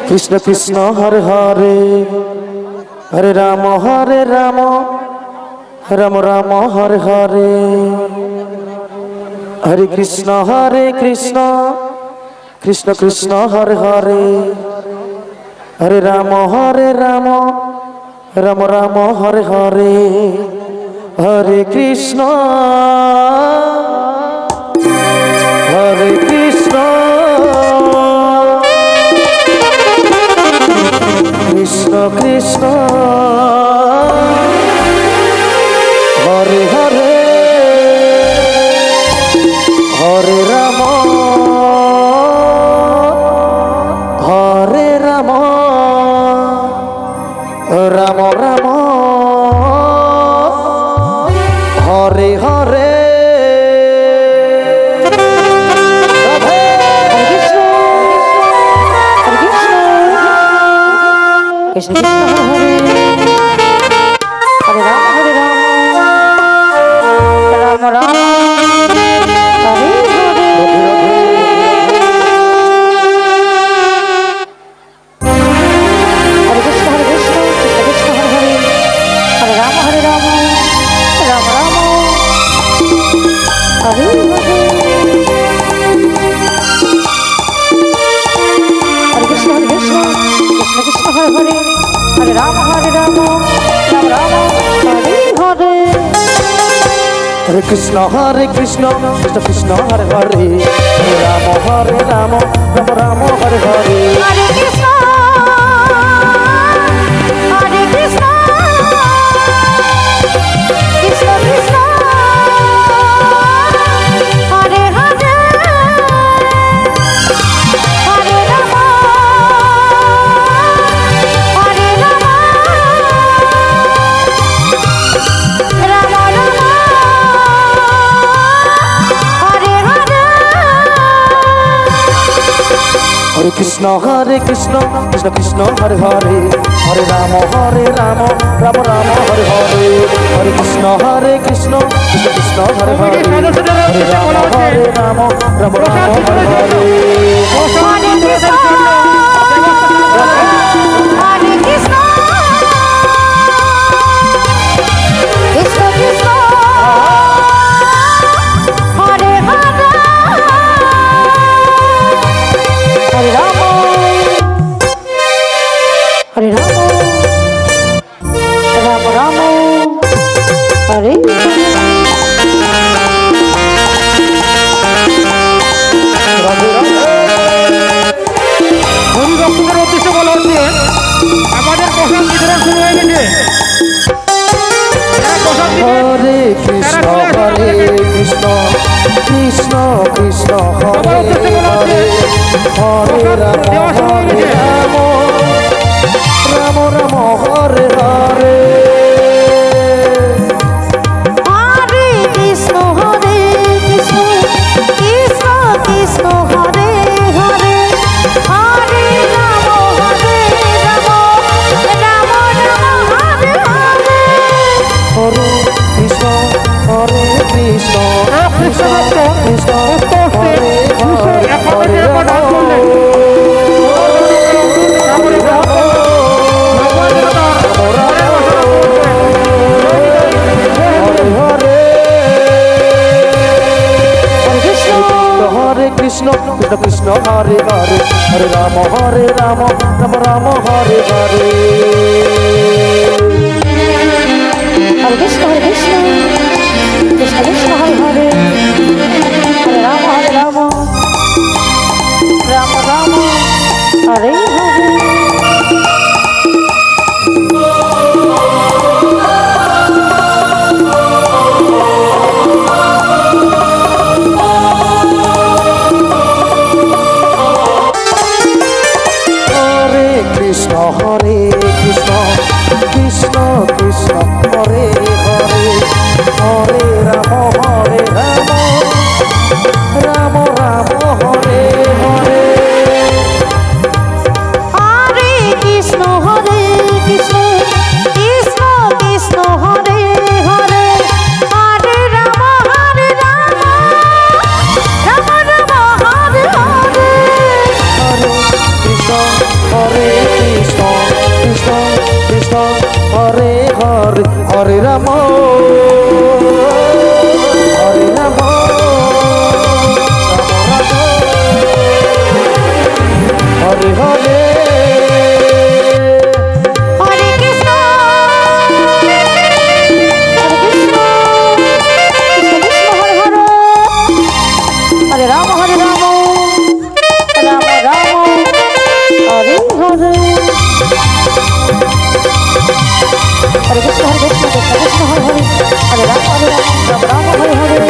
কৃষ্ণ কৃষ্ণ হরে হরে হরে রাম রাম রাম হরে হরে হরে কৃষ্ণ কৃষ্ণ কৃষ্ণ হরে হরে হরে রাম রাম রাম হরে হরে হরে কৃষ্ণ কৃষ্ণ কৃষ্ণ হরে হরে হরে রাম রাম রাম হরে হরে কৃষ্ণ কৃষ্ণ হরে হরে হরে রাম রাম রাম হরে হরে কৃষ্ণ কৃষ্ণ কৃষ্ণ হরে হরে রাম রাম রাম হরে হরে কৃষ্ণ কৃষ্ণ কৃষ্ণ হরে হরে হরে রাম রাম রাম হরে হরে হরে কৃষ্ণ কৃষ্ণ কৃষ্ণ হরে হরে হরে রাম রাম রাম হরে হরে হরে কৃষ্ণ কৃষ্ণ কৃষ্ণ হরে হরে হরে রাম হরে রাম রাম রাম হরে হরে হরে কৃষ্ণ কৃষ্ণ কৃষ্ণ হরে হরে হরে রাম রাম রাম হরে হরে হরে কৃষ্ণ কৃষ্ণ কৃষ্ণ হরে হরে হরে রাম রাম হরে হরে হরে কৃষ্ণ হরে কৃষ্ণ কৃষ্ণ কৃষ্ণ হরে হরে হরে রাম হরে রাম রাম রাম হরে হরিভক্তদের উদ্দেশ্যে বলা হচ্ছে আমাদের প্রসাদ বিতরণ শুরু হয়ে গেছে। হরে কৃষ্ণ কৃষ্ণ কৃষ্ণ হরে হরে হরে রাম রাম রাম হরে হরে হরে কৃষ্ণ কৃষ্ণ কৃষ্ণ কৃষ্ণ হরে হরে হরে রাম রাম রাম হরে হরে হরে কৃষ্ণ কৃষ্ণ কৃষ্ণ হরে হরে কৃষ্ণ কৃষ্ণ হরে হরে হরে রাম রাম রাম হরে হরে হরে কৃষ্ণ কৃষ্ণ কৃষ্ণ হরে হরে হরে রাম রাম রাম হরে হরে কৃষ্ণ কৃষ্ণ কৃষ্ণ হরে হরে হরে রাম রাম রাম হরে হরে হরে কৃষ্ণ কৃষ্ণ কৃষ্ণ হরে হরে হরে রাম রাম রাম হরে হরে হরে কৃষ্ণ হরে হরে হরে রাম হরে রাম হরে হরে হরে কৃষ্ণ হরে কৃষ্ণ হরে রাম হরে রাম রাম রাম হরে হরে হরে কৃষ্ণ কৃষ্ণ কৃষ্ণ হরে হরে হরে রাম রাম রাম হরে হরে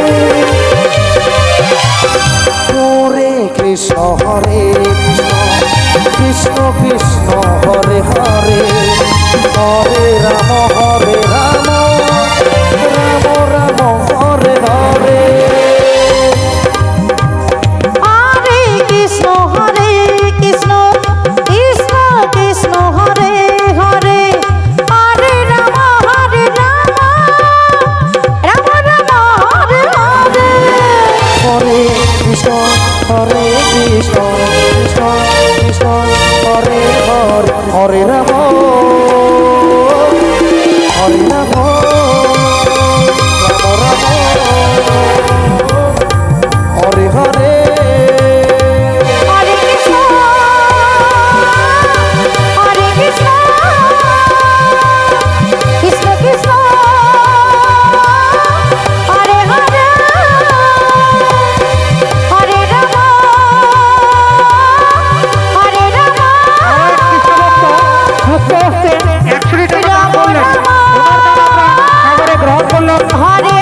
হরে কৃষ্ণ হরে কৃষ্ণ কৃষ্ণ হরে হরে হরে রাম রাম রাম হরে হরে হরে কৃষ্ণ কৃষ্ণ কৃষ্ণ হরে হরে হরে রাম রাম রাম হরে হরে হরে কৃষ্ণ কৃষ্ণ কৃষ্ণ হরে হরে হরে রাম রাম রাম হরে হরে হরে কৃষ্ণ কৃষ্ণ কৃষ্ণ হরে হরে হরে রাম আমার কৃষ্ণ ভক্ত হস্তে 100 টাকা দান করলেন। ওনার দ্বারা আমরা খাবারে গ্রহণ করলাম। হরে